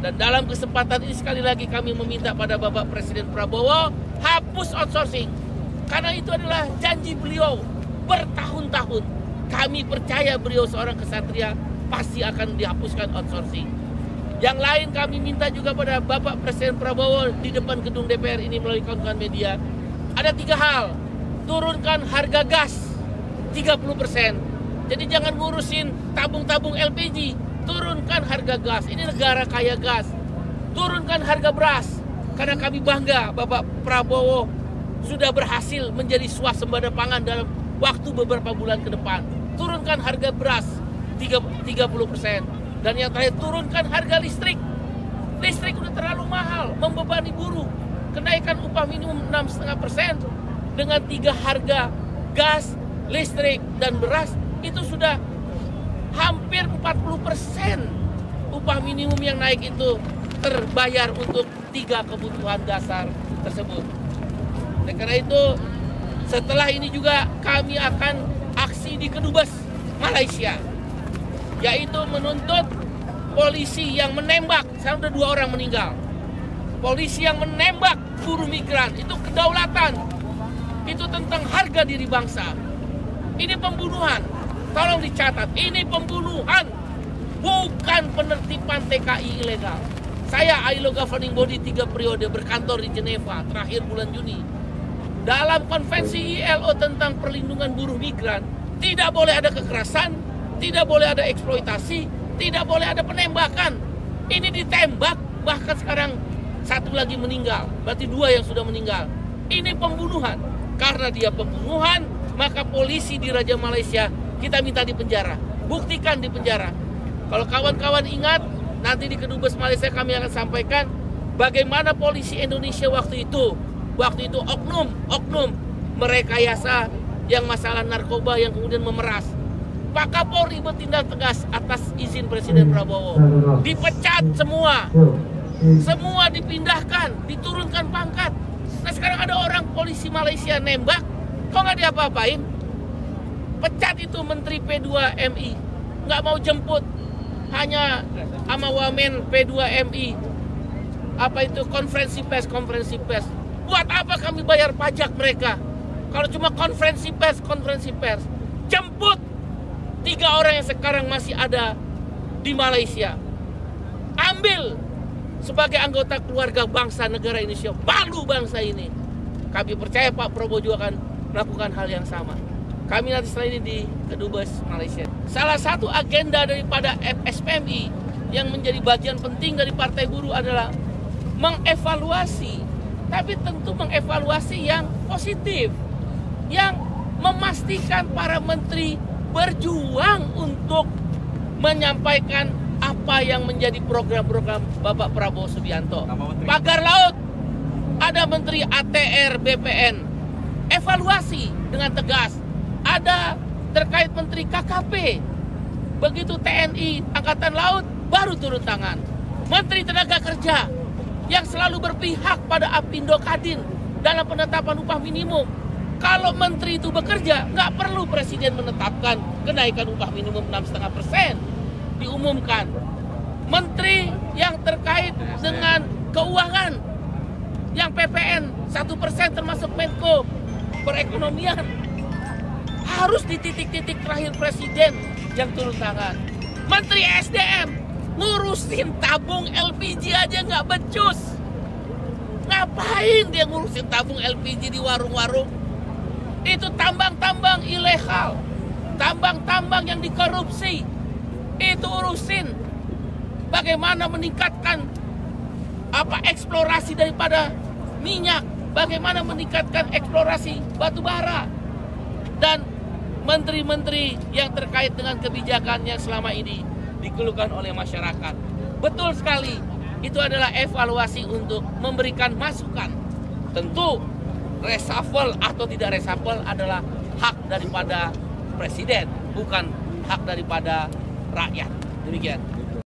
Dan dalam kesempatan ini sekali lagi kami meminta pada Bapak Presiden Prabowo hapus outsourcing. Karena itu adalah janji beliau bertahun-tahun. Kami percaya beliau seorang kesatria, pasti akan dihapuskan outsourcing. Yang lain kami minta juga pada Bapak Presiden Prabowo di depan gedung DPR ini melalui kawan-kawan media. Ada 3 hal. Turunkan harga gas 30%. Jadi jangan ngurusin tabung-tabung LPG. Turunkan harga gas. Ini negara kaya gas. Turunkan harga beras. Karena kami bangga Bapak Prabowo sudah berhasil menjadi swasembada pangan dalam waktu beberapa bulan ke depan. Turunkan harga beras 30%. Dan yang terakhir, turunkan harga listrik. Listrik udah terlalu mahal, membebani buruh. Kenaikan upah minimum 6,5% dengan 3 harga gas, listrik, dan beras itu sudah hampir 40% upah minimum yang naik itu terbayar untuk 3 kebutuhan dasar tersebut. Oleh karena itu, setelah ini juga kami akan aksi di Kedubes, Malaysia, yaitu menuntut polisi yang menembak. Sekarang sudah 2 orang meninggal. Polisi yang menembak buruh migran, itu kedaulatan. Itu tentang harga diri bangsa. Ini pembunuhan. Tolong dicatat, ini pembunuhan, bukan penertiban TKI ilegal. Saya ILO Governing Body 3 periode berkantor di Jeneva terakhir bulan Juni. Dalam konvensi ILO tentang perlindungan buruh migran, tidak boleh ada kekerasan, tidak boleh ada eksploitasi, tidak boleh ada penembakan. Ini ditembak, bahkan sekarang 1 lagi meninggal, berarti 2 yang sudah meninggal. Ini pembunuhan. Karena dia pembunuhan, maka polisi di Raja Malaysia kita minta di penjara, buktikan di penjara. Kalau kawan-kawan ingat, nanti di Kedubes Malaysia kami akan sampaikan bagaimana polisi Indonesia waktu itu oknum merekayasa yang masalah narkoba yang kemudian memeras. Pak Kapolri bertindak tegas atas izin Presiden Prabowo. Dipecat semua dipindahkan, diturunkan pangkat. Nah sekarang ada orang polisi Malaysia nembak, kok nggak diapa-apain? Pecat itu Menteri P2MI, nggak mau jemput, hanya sama wamen P2MI. Apa itu konferensi pers? Buat apa kami bayar pajak mereka? Kalau cuma konferensi pers, jemput 3 orang yang sekarang masih ada di Malaysia. Ambil sebagai anggota keluarga bangsa negara Indonesia, balu bangsa ini. Kami percaya Pak Prabowo juga akan melakukan hal yang sama. Kami nanti setelah ini di Kedubes Malaysia. Salah satu agenda daripada SPMI yang menjadi bagian penting dari Partai Buruh adalah mengevaluasi. Tapi tentu mengevaluasi yang positif. Yang memastikan para menteri berjuang untuk menyampaikan apa yang menjadi program-program Bapak Prabowo Subianto. Pagar laut, ada Menteri ATR BPN, evaluasi dengan tegas. Ada terkait Menteri KKP, begitu TNI Angkatan Laut baru turun tangan. Menteri Tenaga Kerja yang selalu berpihak pada Apindo Kadin dalam penetapan upah minimum. Kalau menteri itu bekerja, nggak perlu Presiden menetapkan kenaikan upah minimum 6,5%. Diumumkan. Menteri yang terkait dengan keuangan, yang PPN 1% termasuk Menko Perekonomian, harus di titik-titik terakhir Presiden yang turun tangan. Menteri SDM ngurusin tabung LPG aja nggak becus. Ngapain dia ngurusin tabung LPG di warung-warung? Itu tambang-tambang ilegal, tambang-tambang yang dikorupsi. Itu urusin. Bagaimana meningkatkan eksplorasi daripada minyak, bagaimana meningkatkan eksplorasi batu bara, dan menteri-menteri yang terkait dengan kebijakan yang selama ini dikeluhkan oleh masyarakat. Betul sekali, itu adalah evaluasi untuk memberikan masukan. Tentu reshuffle atau tidak reshuffle adalah hak daripada Presiden, bukan hak daripada rakyat. Demikian.